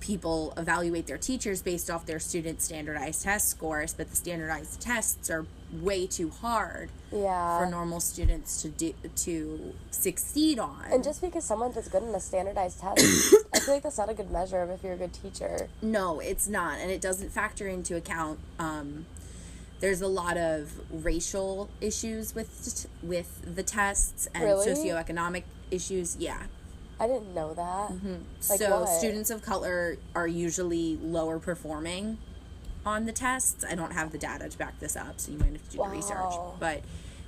people evaluate their teachers based off their student standardized test scores, but the standardized tests are way too hard for normal students to succeed on. And just because someone does good in a standardized test, I feel like that's not a good measure of if you're a good teacher. No, it's not, and it doesn't factor into account. There's a lot of racial issues with the tests and socioeconomic issues. Yeah. I didn't know that. Mm-hmm. Like so what? Students of color are usually lower performing on the tests. I don't have the data to back this up, so you might have to do the research. But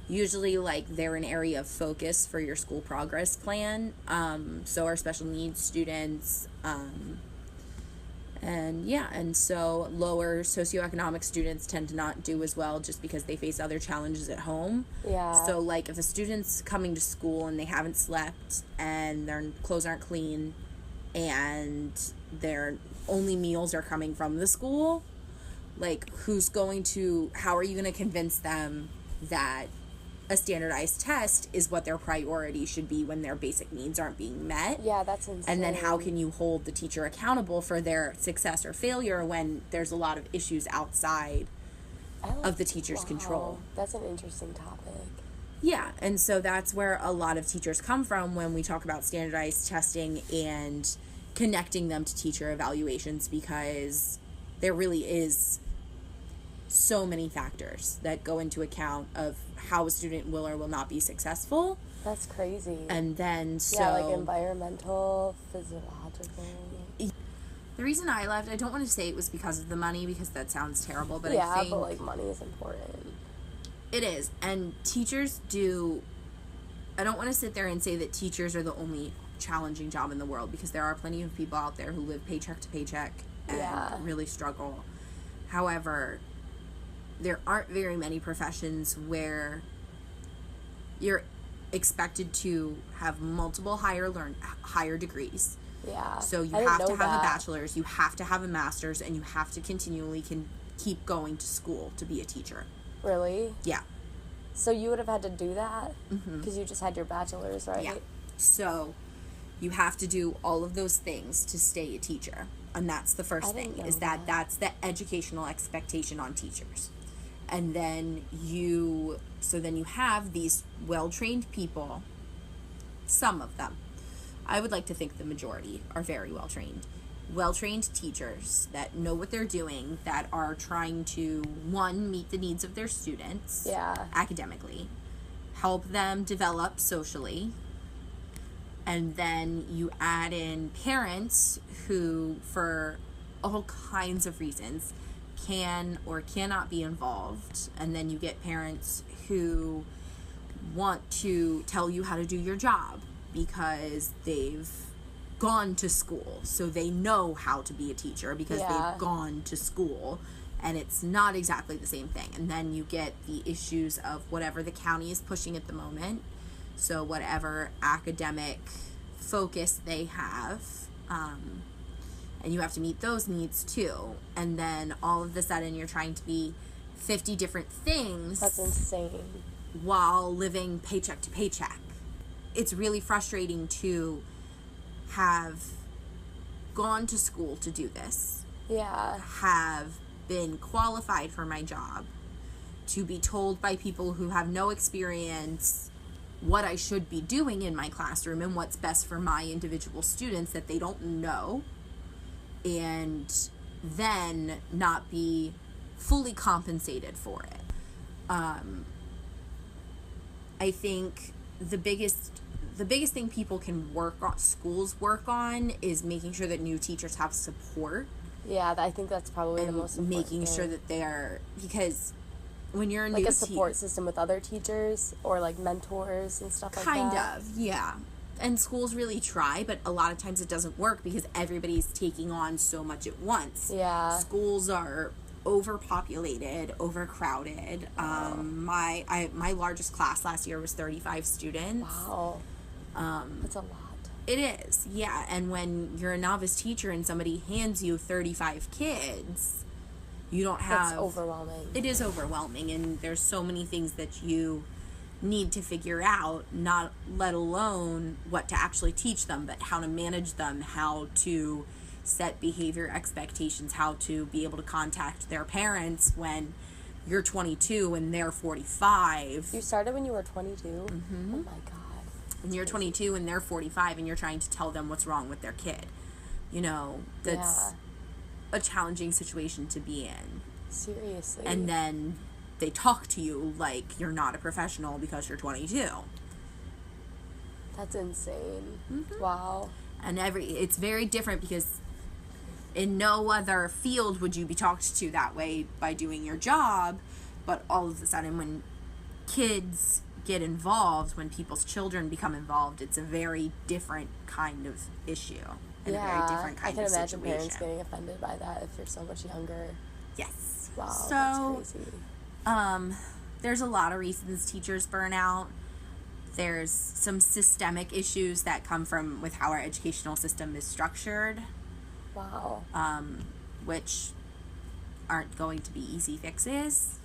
usually, like, they're an area of focus for your school progress plan. So are special needs students. And so lower socioeconomic students tend to not do as well just because they face other challenges at home. Yeah. So, like, if a student's coming to school and they haven't slept and their clothes aren't clean and their only meals are coming from the school, like, how are you going to convince them that a standardized test is what their priority should be when their basic needs aren't being met? Yeah, that's insane. And then how can you hold the teacher accountable for their success or failure when there's a lot of issues outside of the teacher's control? That's an interesting topic. Yeah, and so that's where a lot of teachers come from when we talk about standardized testing and connecting them to teacher evaluations, because there really is so many factors that go into account of how a student will or will not be successful. That's crazy. And then like environmental, physiological. The reason I left, I don't want to say it was because of the money, because that sounds terrible, but I think but like money is important. It is. And teachers I don't want to sit there and say that teachers are the only challenging job in the world, because there are plenty of people out there who live paycheck to paycheck and really struggle. However, there aren't very many professions where you're expected to have multiple higher degrees. Yeah. So you have to have a bachelor's, you have to have a master's, and you have to continually keep going to school to be a teacher. Really? Yeah. So you would have had to do that? Because you just had your bachelor's, right? Yeah. So you have to do all of those things to stay a teacher. And that's the first thing, is that's the educational expectation on teachers. And then you have these well-trained people, some of them. I would like to think the majority are very well-trained teachers that know what they're doing, that are trying to, one, meet the needs of their students academically, help them develop socially, and then you add in parents who, for all kinds of reasons, can or cannot be involved, and then you get parents who want to tell you how to do your job because they've gone to school, so they know how to be a teacher because they've gone to school, and it's not exactly the same thing. And then you get the issues of whatever the county is pushing at the moment, so whatever academic focus they have, and you have to meet those needs too. And then all of a sudden you're trying to be 50 different things. That's insane. While living paycheck to paycheck. It's really frustrating to have gone to school to do this. Yeah. Have been qualified for my job, to be told by people who have no experience what I should be doing in my classroom and what's best for my individual students that they don't know, and then not be fully compensated for it. I think the biggest thing people can schools work on, is making sure that new teachers have support. Yeah, I think that's probably the most important making thing. sure that they're, because when you're a new like a support system with other teachers, or like mentors and stuff like that. Kind of, yeah. And schools really try, but a lot of times it doesn't work because everybody's taking on so much at once. Yeah. Schools are overpopulated, overcrowded. Wow. My largest class last year was 35 students. Wow. That's a lot. It is, yeah. And when you're a novice teacher and somebody hands you 35 kids, you don't have... That's overwhelming. It is overwhelming, and there's so many things that you need to figure out, not let alone what to actually teach them, but how to manage them, how to set behavior expectations, how to be able to contact their parents when you're 22 and they're 45. You started when you were 22? Mm-hmm. Oh my God. And you're 22 and they're 45 and you're trying to tell them what's wrong with their kid. You know, that's a challenging situation to be in. Seriously. And then they talk to you like you're not a professional because you're 22. That's insane. Mm-hmm. Wow. And it's very different because in no other field would you be talked to that way by doing your job, but all of a sudden when kids get involved, when people's children become involved, it's a very different kind of issue and a very different kind of situation. I can imagine parents getting offended by that if you're so much younger. Yes. Wow, so, that's crazy. There's a lot of reasons teachers burn out. There's some systemic issues that come from with how our educational system is structured. Wow. Which aren't going to be easy fixes.